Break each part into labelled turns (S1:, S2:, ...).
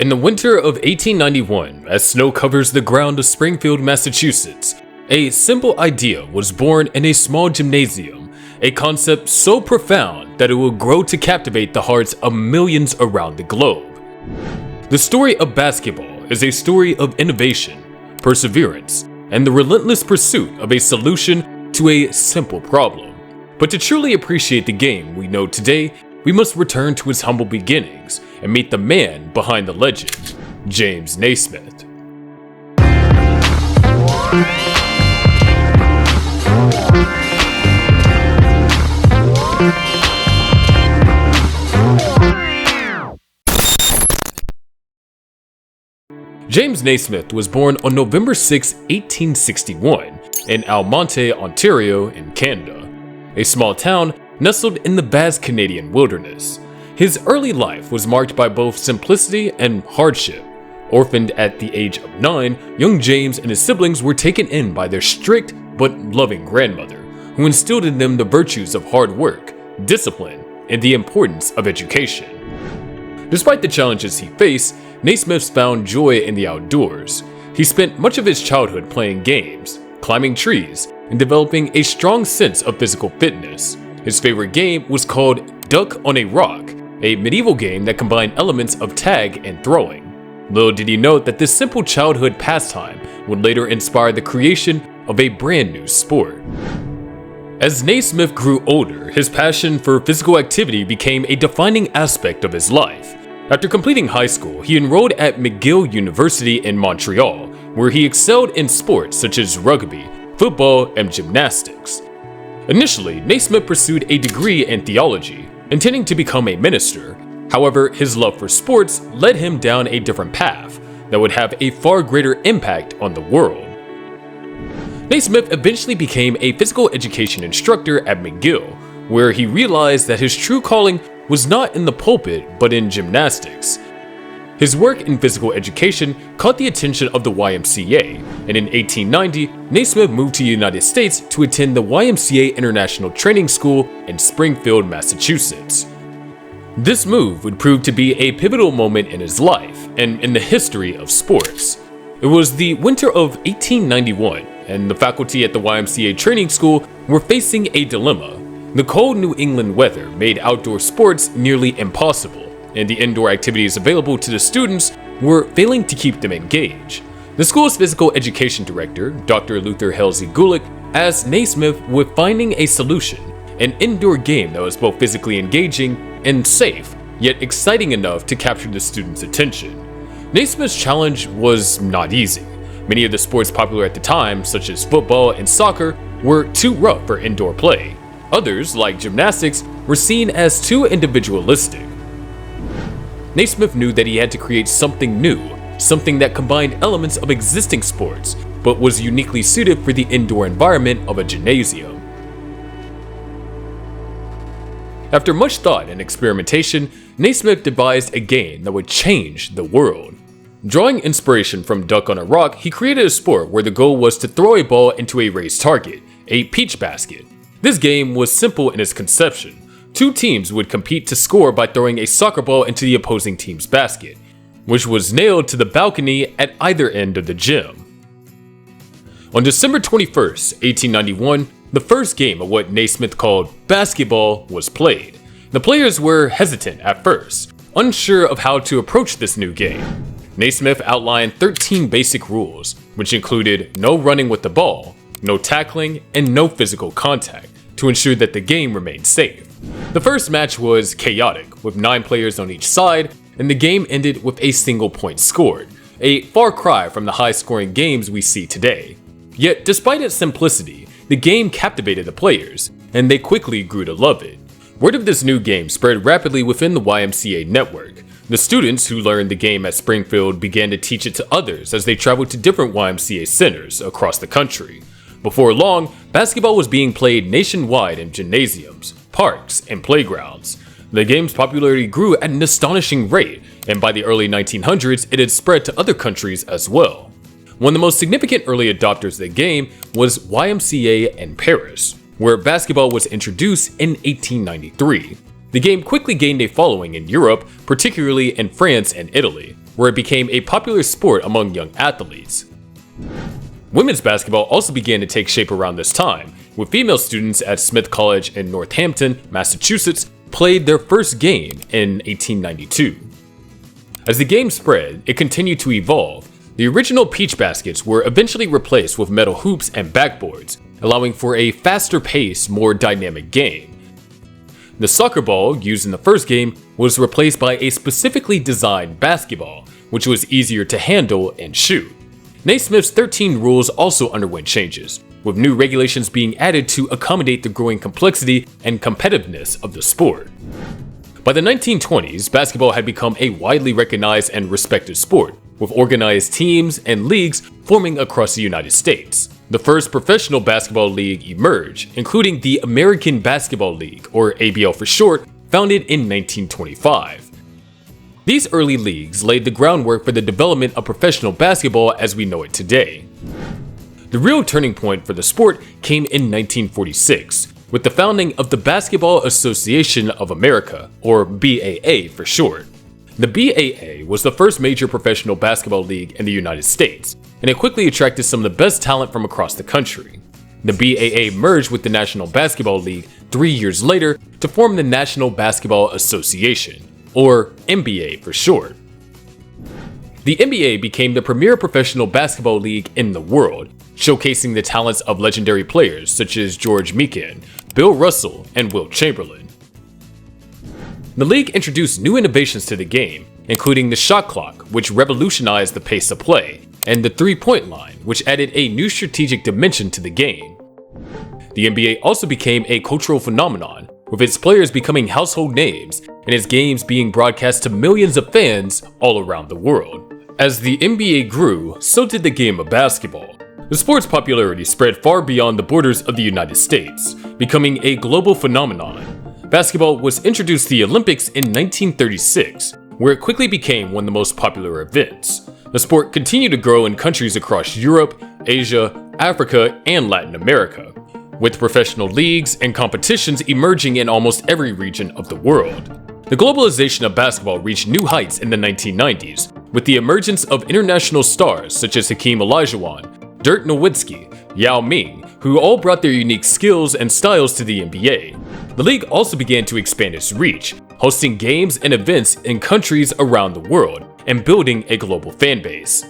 S1: In the winter of 1891, as snow covers the ground of Springfield, Massachusetts, a simple idea was born in a small gymnasium, a concept so profound that it will grow to captivate the hearts of millions around the globe. The story of basketball is a story of innovation, perseverance, and the relentless pursuit of a solution to a simple problem. But to truly appreciate the game we know today, we must return to its humble beginnings and meet the man behind the legend, James Naismith. James Naismith was born on November 6, 1861, in Almonte, Ontario, in Canada, a small town nestled in the vast Canadian wilderness. His early life was marked by both simplicity and hardship. Orphaned at the age of 9, young James and his siblings were taken in by their strict but loving grandmother, who instilled in them the virtues of hard work, discipline, and the importance of education. Despite the challenges he faced, Naismith found joy in the outdoors. He spent much of his childhood playing games, climbing trees, and developing a strong sense of physical fitness. His favorite game was called Duck on a Rock, a medieval game that combined elements of tag and throwing. Little did he know that this simple childhood pastime would later inspire the creation of a brand new sport. As Naismith grew older, his passion for physical activity became a defining aspect of his life. After completing high school, he enrolled at McGill University in Montreal, where he excelled in sports such as rugby, football, and gymnastics. Initially, Naismith pursued a degree in theology, intending to become a minister. However, his love for sports led him down a different path that would have a far greater impact on the world. Naismith eventually became a physical education instructor at McGill, where he realized that his true calling was not in the pulpit but in gymnastics. His work in physical education caught the attention of the YMCA, and in 1890, Naismith moved to the United States to attend the YMCA International Training School in Springfield, Massachusetts. This move would prove to be a pivotal moment in his life and in the history of sports. It was the winter of 1891, and the faculty at the YMCA Training School were facing a dilemma. The cold New England weather made outdoor sports nearly impossible, and the indoor activities available to the students were failing to keep them engaged. The school's physical education director, Dr. Luther Halsey Gulick, asked Naismith with finding a solution, an indoor game that was both physically engaging and safe, yet exciting enough to capture the students' attention. Naismith's challenge was not easy. Many of the sports popular at the time, such as football and soccer, were too rough for indoor play. Others, like gymnastics, were seen as too individualistic. Naismith knew that he had to create something new, something that combined elements of existing sports, but was uniquely suited for the indoor environment of a gymnasium. After much thought and experimentation, Naismith devised a game that would change the world. Drawing inspiration from Duck on a Rock, he created a sport where the goal was to throw a ball into a raised target, a peach basket. This game was simple in its conception. Two teams would compete to score by throwing a soccer ball into the opposing team's basket, which was nailed to the balcony at either end of the gym. On December 21st, 1891, the first game of what Naismith called basketball was played. The players were hesitant at first, unsure of how to approach this new game. Naismith outlined 13 basic rules, which included no running with the ball, no tackling, and no physical contact, to ensure that the game remained safe. The first match was chaotic, with 9 players on each side, and the game ended with a single point scored, a far cry from the high-scoring games we see today. Yet, despite its simplicity, the game captivated the players, and they quickly grew to love it. Word of this new game spread rapidly within the YMCA network. The students who learned the game at Springfield began to teach it to others as they traveled to different YMCA centers across the country. Before long, basketball was being played nationwide in gymnasiums, parks, and playgrounds. The game's popularity grew at an astonishing rate, and by the early 1900s, it had spread to other countries as well. One of the most significant early adopters of the game was YMCA in Paris, where basketball was introduced in 1893. The game quickly gained a following in Europe, particularly in France and Italy, where it became a popular sport among young athletes. Women's basketball also began to take shape around this time, with female students at Smith College in Northampton, Massachusetts, played their first game in 1892. As the game spread, it continued to evolve. The original peach baskets were eventually replaced with metal hoops and backboards, allowing for a faster-paced, more dynamic game. The soccer ball used in the first game was replaced by a specifically designed basketball, which was easier to handle and shoot. Naismith's 13 rules also underwent changes, with new regulations being added to accommodate the growing complexity and competitiveness of the sport. By the 1920s, basketball had become a widely recognized and respected sport, with organized teams and leagues forming across the United States. The first professional basketball league emerged, including the American Basketball League, or ABL for short, founded in 1925. These early leagues laid the groundwork for the development of professional basketball as we know it today. The real turning point for the sport came in 1946, with the founding of the Basketball Association of America, or BAA for short. The BAA was the first major professional basketball league in the United States, and it quickly attracted some of the best talent from across the country. The BAA merged with the National Basketball League 3 years later to form the National Basketball Association, or NBA for short. The NBA became the premier professional basketball league in the world, showcasing the talents of legendary players such as George Mikan, Bill Russell, and Wilt Chamberlain. The league introduced new innovations to the game, including the shot clock, which revolutionized the pace of play, and the three-point line, which added a new strategic dimension to the game. The NBA also became a cultural phenomenon, with its players becoming household names and its games being broadcast to millions of fans all around the world. As the NBA grew, so did the game of basketball. The sport's popularity spread far beyond the borders of the United States, becoming a global phenomenon. Basketball was introduced to the Olympics in 1936, where it quickly became one of the most popular events. The sport continued to grow in countries across Europe, Asia, Africa, and Latin America, with professional leagues and competitions emerging in almost every region of the world. The globalization of basketball reached new heights in the 1990s, with the emergence of international stars such as Hakeem Olajuwon, Dirk Nowitzki, Yao Ming, who all brought their unique skills and styles to the NBA. The league also began to expand its reach, hosting games and events in countries around the world and building a global fan base.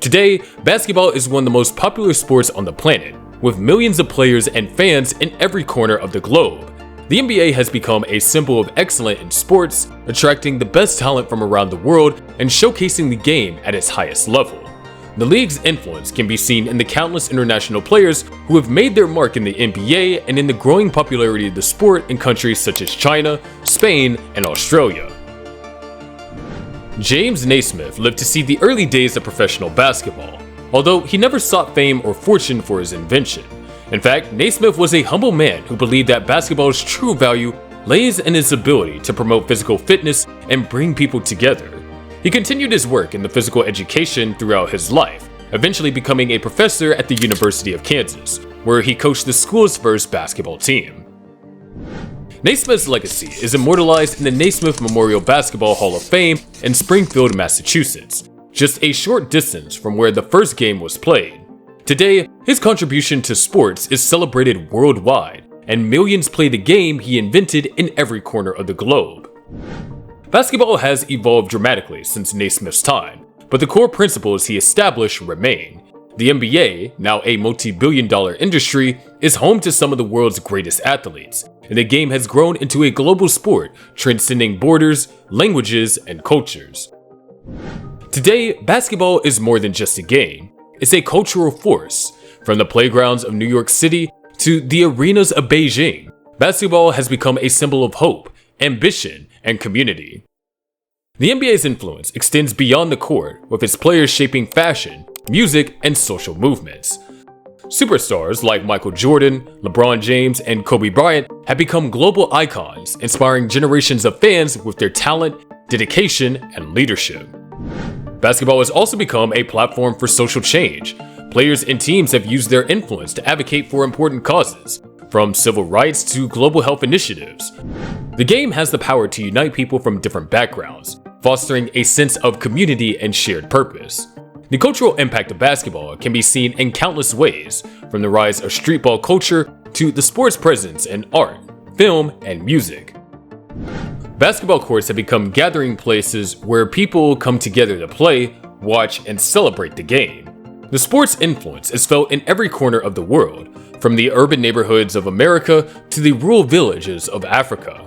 S1: Today, basketball is one of the most popular sports on the planet, with millions of players and fans in every corner of the globe. The NBA has become a symbol of excellence in sports, attracting the best talent from around the world and showcasing the game at its highest level. The league's influence can be seen in the countless international players who have made their mark in the NBA and in the growing popularity of the sport in countries such as China, Spain, and Australia. James Naismith lived to see the early days of professional basketball, although he never sought fame or fortune for his invention. In fact, Naismith was a humble man who believed that basketball's true value lays in its ability to promote physical fitness and bring people together. He continued his work in the physical education throughout his life, eventually becoming a professor at the University of Kansas, where he coached the school's first basketball team. Naismith's legacy is immortalized in the Naismith Memorial Basketball Hall of Fame in Springfield, Massachusetts, just a short distance from where the first game was played. Today, his contribution to sports is celebrated worldwide, and millions play the game he invented in every corner of the globe. Basketball has evolved dramatically since Naismith's time, but the core principles he established remain. The NBA, now a multi-billion-dollar industry, is home to some of the world's greatest athletes, and the game has grown into a global sport transcending borders, languages, and cultures. Today, basketball is more than just a game. It's a cultural force. From the playgrounds of New York City to the arenas of Beijing, basketball has become a symbol of hope, ambition, and community. The NBA's influence extends beyond the court, with its players shaping fashion, music, and social movements. Superstars like Michael Jordan, LeBron James, and Kobe Bryant have become global icons, inspiring generations of fans with their talent, dedication, and leadership. Basketball has also become a platform for social change. Players and teams have used their influence to advocate for important causes, from civil rights to global health initiatives. The game has the power to unite people from different backgrounds, fostering a sense of community and shared purpose. The cultural impact of basketball can be seen in countless ways, from the rise of streetball culture to the sport's presence in art, film, and music. Basketball courts have become gathering places where people come together to play, watch, and celebrate the game. The sport's influence is felt in every corner of the world, from the urban neighborhoods of America to the rural villages of Africa.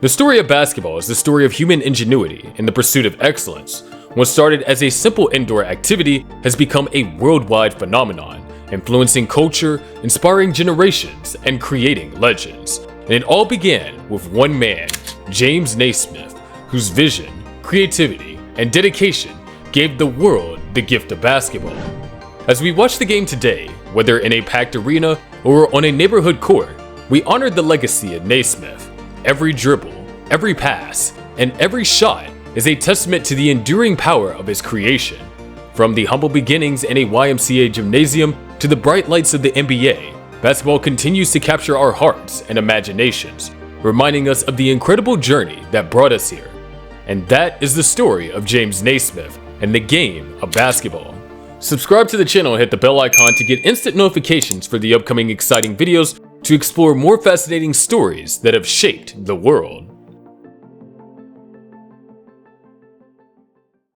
S1: The story of basketball is the story of human ingenuity in the pursuit of excellence. What started as a simple indoor activity has become a worldwide phenomenon, influencing culture, inspiring generations, and creating legends. And it all began with one man, James Naismith, whose vision, creativity, and dedication gave the world the gift of basketball. As we watch the game today, whether in a packed arena or on a neighborhood court, we honor the legacy of Naismith. Every dribble, every pass, and every shot is a testament to the enduring power of his creation. From the humble beginnings in a YMCA gymnasium to the bright lights of the NBA, basketball continues to capture our hearts and imaginations, reminding us of the incredible journey that brought us here. And that is the story of James Naismith and the game of basketball. Subscribe to the channel and hit the bell icon to get instant notifications for the upcoming exciting videos to explore more fascinating stories that have shaped the world.